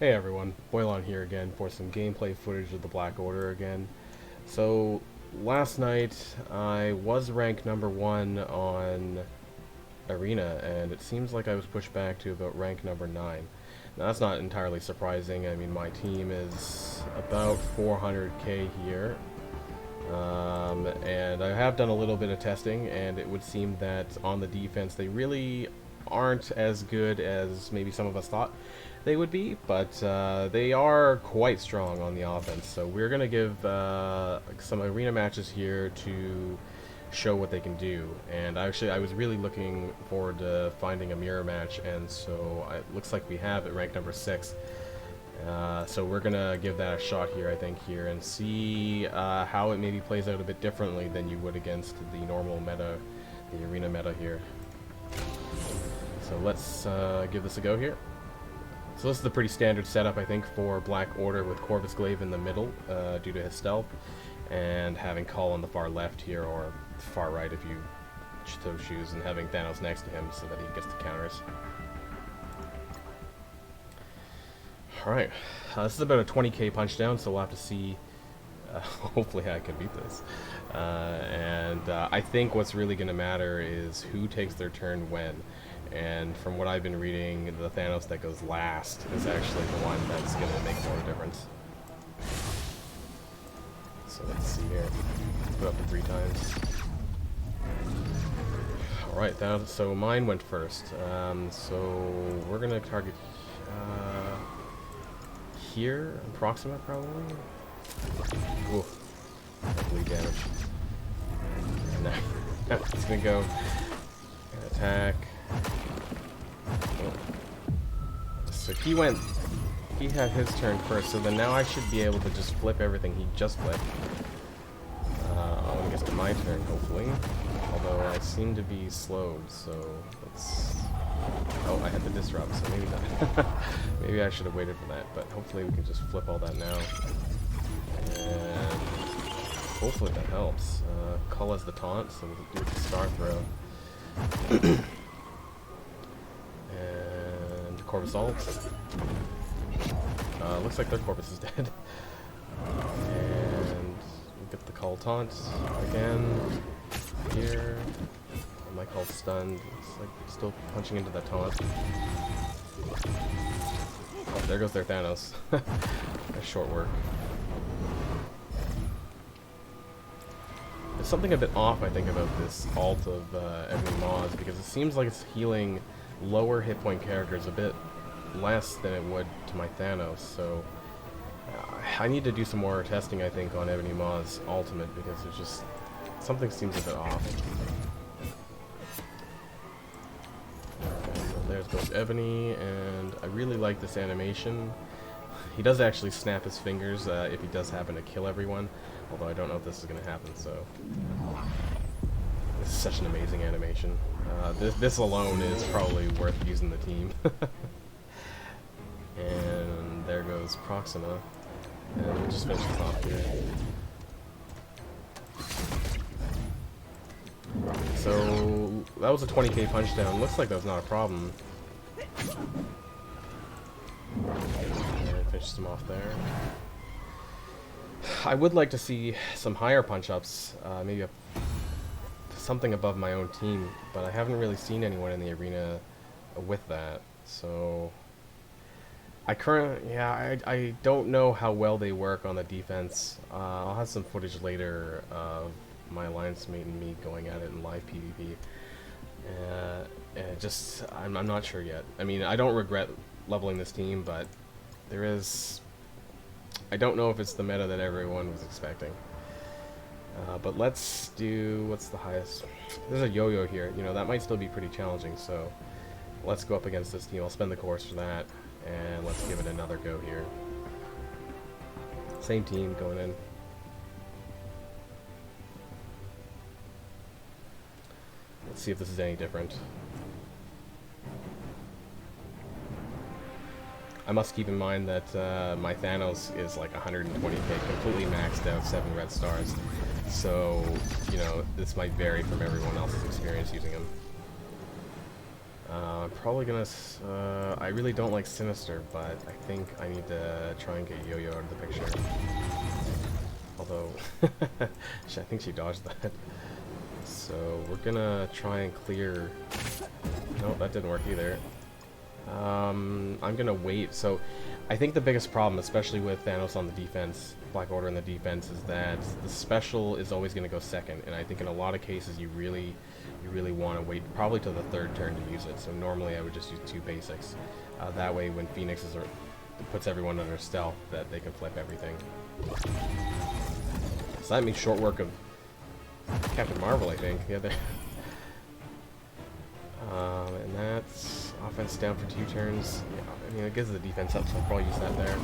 Hey everyone, Boylon here again for some gameplay footage of the Black Order again. So, last night I was ranked number 1 on Arena, and it seems like I was pushed back to about rank number 9. Now that's not entirely surprising. I mean, my team is about 400k here, and I have done a little bit of testing, and it would seem that on the defense they really aren't as good as maybe some of us thought they would be, but they are quite strong on the offense. So we're going to give some arena matches here to show what they can do. And actually, I was really looking forward to finding a mirror match, and so it looks like we have at rank number 6. So we're going to give that a shot here, I think, here, and see how it maybe plays out a bit differently than you would against the normal meta, the arena meta here. So let's give this a go here. So this is the pretty standard setup, I think, for Black Order, with Corvus Glaive in the middle due to his stealth, and having Call on the far left here, or far right if you so choose, and having Thanos next to him so that he gets the counters. Alright, this is about a 20k punch down, so we'll have to see. Hopefully I can beat this. I think what's really going to matter is who takes their turn when. And from what I've been reading, the Thanos that goes last is actually the one that's going to make more difference. So let's see here. Put up to 3 times. Alright, so mine went first. So we're going to target here, approximate probably. Oof. Bleed damage. And now he's going to go attack. So he had his turn first, so then now I should be able to just flip everything he just flipped. When it gets to my turn, hopefully. Although I seem to be slowed, so let's... Oh, I had the disrupt, so maybe not. Maybe I should have waited for that, but hopefully we can just flip all that now. And hopefully that helps. Cull has the taunt, so we'll do the star throw. Corvus ult. Looks like their Corvus is dead. And we get the Cull taunt again here. My Cull's stunned. It's like still punching into that taunt. Oh, there goes their Thanos. That's short work. There's something a bit off, I think, about this ult of Ebony Maws, because it seems like it's healing lower hit point characters a bit less than it would to my Thanos, so I need to do some more testing, I think, on Ebony Maw's ultimate, because there's just something seems a bit off. Okay, so there goes Ebony, and I really like this animation. He does actually snap his fingers if he does happen to kill everyone, although I don't know if this is going to happen, so this is such an amazing animation. This alone is probably worth using the team. And there goes Proxima. And we'll just finish this off here. So that was a 20k punch down. Looks like that was not a problem. And finished him off there. I would like to see some higher punch-ups, maybe something above my own team, but I haven't really seen anyone in the arena with that, so I don't know how well they work on the defense. I'll have some footage later of my alliance mate and me going at it in live PvP. I'm not sure yet. I mean, I don't regret leveling this team, but I don't know if it's the meta that everyone was expecting. But let's do, what's the highest? There's a yo-yo here, you know, that might still be pretty challenging, so let's go up against this team. I'll spend the course for that, and let's give it another go here. Same team going in. Let's see if this is any different. I must keep in mind that my Thanos is like 120k, completely maxed out, 7 red stars. So, you know, this might vary from everyone else's experience using him. Probably gonna... I really don't like Sinister, but I think I need to try and get Yo-Yo out of the picture. Although, I think she dodged that. So we're gonna try and clear... Nope, that didn't work either. I'm gonna wait. So I think the biggest problem, especially with Thanos on the defense, Black Order on the defense, is that the special is always gonna go second, and I think in a lot of cases you really want to wait probably till the third turn to use it. So normally I would just use 2 basics. That way when Phoenix puts everyone under stealth, that they can flip everything. So that means short work of Captain Marvel, I think. The other. And that's offense down for 2 turns. Yeah, I mean, it gives the defense up, so I'll probably use that there.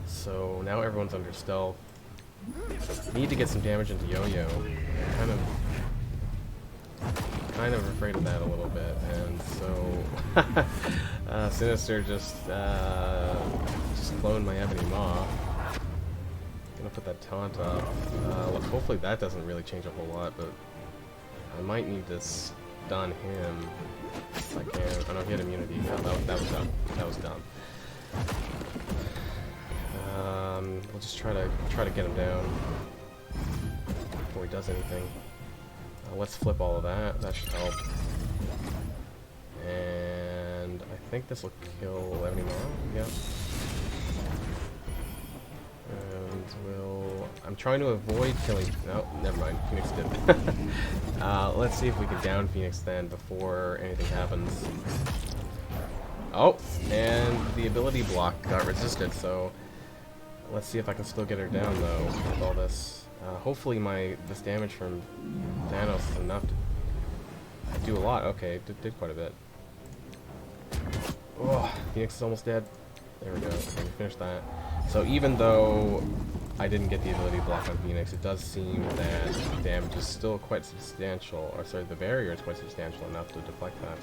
So now everyone's under stealth. Need to get some damage into Yo-Yo. Kind of afraid of that a little bit, and so Sinister just cloned my Ebony Maw. Gonna put that taunt up. Hopefully that doesn't really change a whole lot, but I might need to stun him if I can. Oh no, he had immunity. No, that was dumb. That was dumb. We'll just try to get him down before he does anything. Let's flip all of that. That should help. And I think this will kill Ebony Maw. Yep. And I'm trying to avoid killing... No, never mind. Phoenix did. Let's see if we can down Phoenix then before anything happens. Oh, and the ability block got resisted, so let's see if I can still get her down though with all this. Hopefully this damage from Thanos is enough to do a lot. Okay, did quite a bit. Oh, Phoenix is almost dead. There we go. Okay, we finished that. So even though I didn't get the ability block on Phoenix, it does seem that the damage is still quite substantial. Or sorry, the barrier is quite substantial enough to deflect that.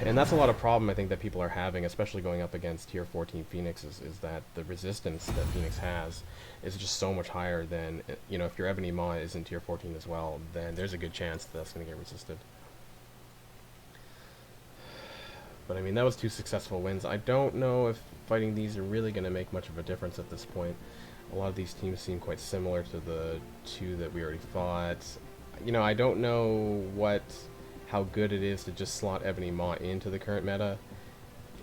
And that's a lot of problem I think that people are having, especially going up against tier 14 Phoenix, is that the resistance that Phoenix has is just so much higher than, you know, if your Ebony Maw is in tier 14 as well, then there's a good chance that's going to get resisted. But I mean, that was 2 successful wins. I don't know if fighting these are really going to make much of a difference at this point. A lot of these teams seem quite similar to the 2 that we already fought. You know, I don't know how good it is to just slot Ebony Maw into the current meta.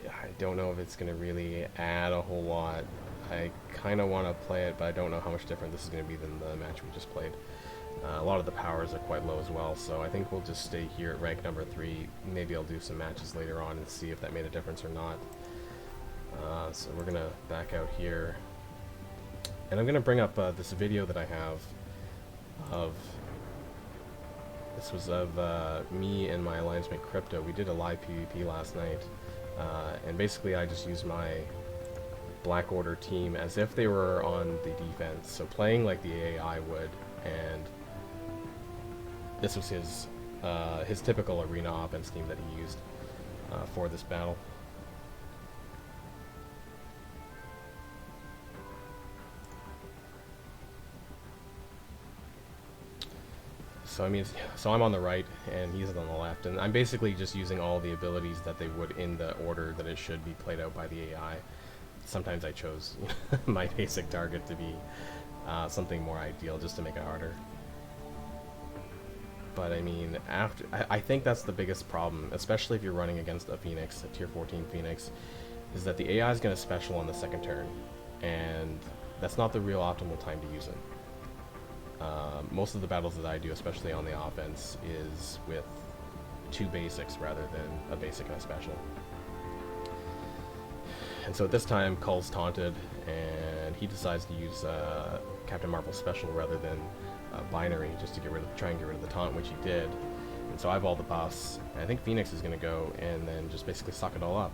I don't know if it's going to really add a whole lot. I kind of want to play it, but I don't know how much different this is going to be than the match we just played. A lot of the powers are quite low as well, so I think we'll just stay here at rank number 3. Maybe I'll do some matches later on and see if that made a difference or not. So we're going to back out here. And I'm going to bring up this video that I have of... This was of me and my alliance mate Crypto. We did a live PvP last night. And basically I just used my Black Order team as if they were on the defense. So playing like the AI would, and this was his typical arena offense team that he used for this battle. So I mean, so I'm on the right and he's on the left, and I'm basically just using all the abilities that they would in the order that it should be played out by the AI. Sometimes I chose my basic target to be something more ideal just to make it harder. But I mean, I think that's the biggest problem, especially if you're running against a Phoenix, a tier 14 Phoenix, is that the AI is going to special on the second turn, and that's not the real optimal time to use it. Most of the battles that I do, especially on the offense, is with 2 basics rather than a basic and a special. And so at this time, Cull's taunted, and he decides to use Captain Marvel's special rather than binary, just to try and get rid of the taunt, which he did. And so I have all the buffs. And I think Phoenix is going to go and then just basically suck it all up.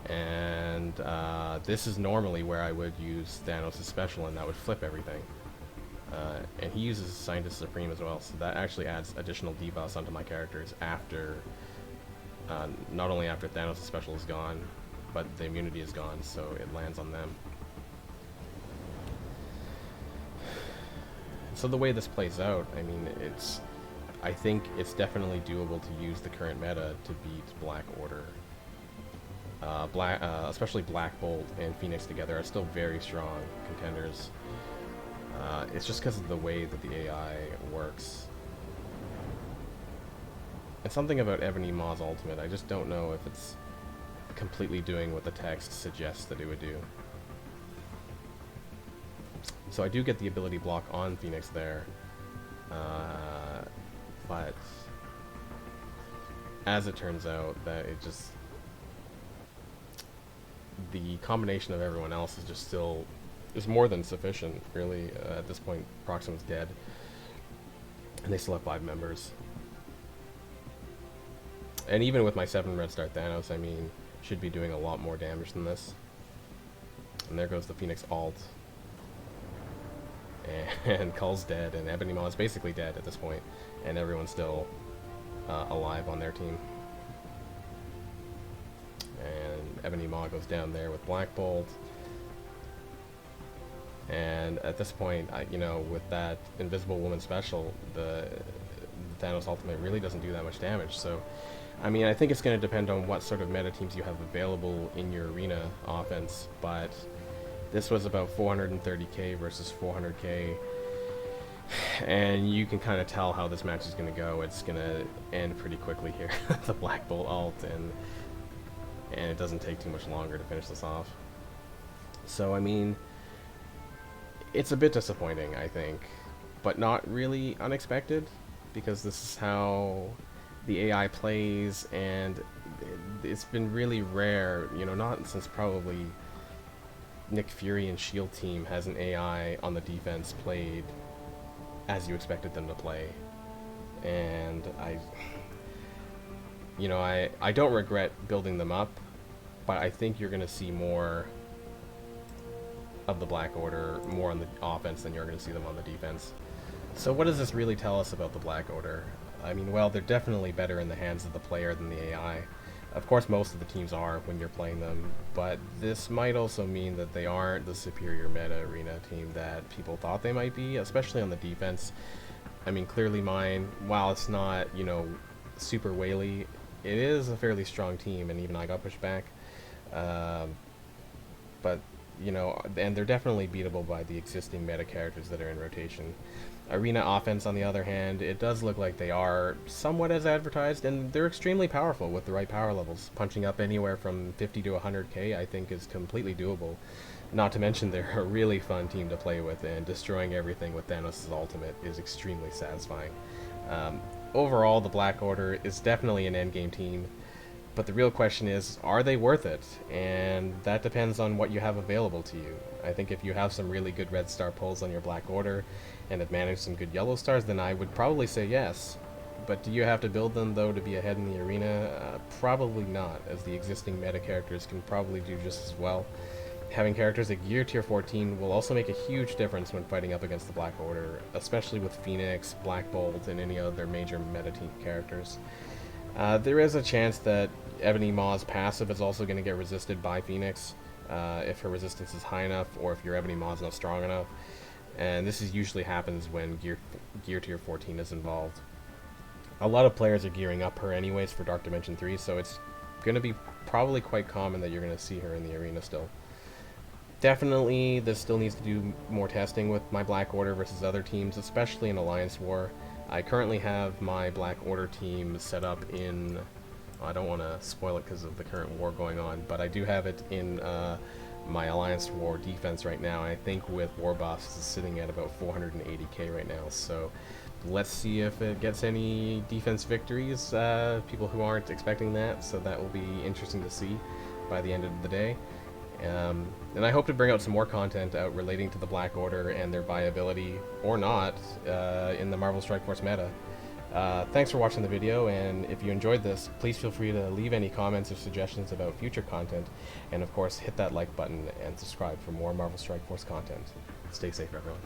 And this is normally where I would use Thanos' special, and that would flip everything. And he uses Scientist Supreme as well, so that actually adds additional debuffs onto my characters after, not only after Thanos' special is gone, but the immunity is gone, so it lands on them. So the way this plays out, I mean, I think it's definitely doable to use the current meta to beat Black Order. Especially Black Bolt and Phoenix together are still very strong contenders. It's just because of the way that the AI works. And something about Ebony Maw's ultimate, I just don't know if it's completely doing what the text suggests that it would do. So I do get the ability block on Phoenix there, but as it turns out, that it just, the combination of everyone else is just still, is more than sufficient, really. At this point, Proxima's dead, and they still have 5 members. And even with my 7 red star Thanos, I mean, should be doing a lot more damage than this. And there goes the Phoenix ult. And Cull's dead, and Ebony Maw is basically dead at this point, and everyone's still alive on their team. And Ebony Maw goes down there with Black Bolt. And at this point, you know, with that Invisible Woman special, the Thanos ultimate really doesn't do that much damage. So, I mean, I think it's going to depend on what sort of meta teams you have available in your arena offense, but this was about 430k versus 400k, and you can kind of tell how this match is going to go. It's going to end pretty quickly here. The Black Bolt ult, and it doesn't take too much longer to finish this off. So, I mean, it's a bit disappointing, I think, but not really unexpected, because this is how the AI plays, and it's been really rare, you know, not since probably Nick Fury and SHIELD team has an AI on the defense played as you expected them to play. And I don't regret building them up, but I think you're going to see more of the Black Order, more on the offense than you're going to see them on the defense. So what does this really tell us about the Black Order? I mean, well, they're definitely better in the hands of the player than the AI. Of course, most of the teams are when you're playing them, but this might also mean that they aren't the superior meta arena team that people thought they might be, especially on the defense. I mean, clearly mine, while it's not, you know, super whaley, it is a fairly strong team, and even I got pushed back. But, you know, and they're definitely beatable by the existing meta characters that are in rotation. Arena offense, on the other hand, it does look like they are somewhat as advertised, and they're extremely powerful with the right power levels. Punching up anywhere from 50 to 100k, I think, is completely doable. Not to mention they're a really fun team to play with, and destroying everything with Thanos' ultimate is extremely satisfying. Overall, the Black Order is definitely an endgame team, but the real question is, are they worth it? And that depends on what you have available to you. I think if you have some really good red star pulls on your Black Order, and have managed some good yellow stars, then I would probably say yes. But do you have to build them, though, to be ahead in the arena? Probably not, as the existing meta characters can probably do just as well. Having characters at Gear Tier 14 will also make a huge difference when fighting up against the Black Order, especially with Phoenix, Black Bolt, and any other major meta team characters. There is a chance that Ebony Maw's passive is also going to get resisted by Phoenix, if her resistance is high enough, or if your Ebony Maw's not strong enough. And this usually happens when Gear Tier 14 is involved. A lot of players are gearing up her anyways for Dark Dimension 3, so it's going to be probably quite common that you're going to see her in the arena still. Definitely, this still needs to do more testing with my Black Order versus other teams, especially in Alliance War. I currently have my Black Order team set up in... I don't want to spoil it because of the current war going on, but I do have it in... my Alliance War defense right now. I think with war buffs is sitting at about 480k right now, so let's see if it gets any defense victories, people who aren't expecting that, so that will be interesting to see by the end of the day. And I hope to bring out some more content out relating to the Black Order and their viability, or not, in the Marvel Strike Force meta. Thanks for watching the video, and if you enjoyed this, please feel free to leave any comments or suggestions about future content, and of course hit that like button and subscribe for more Marvel Strike Force content. Stay safe, everyone.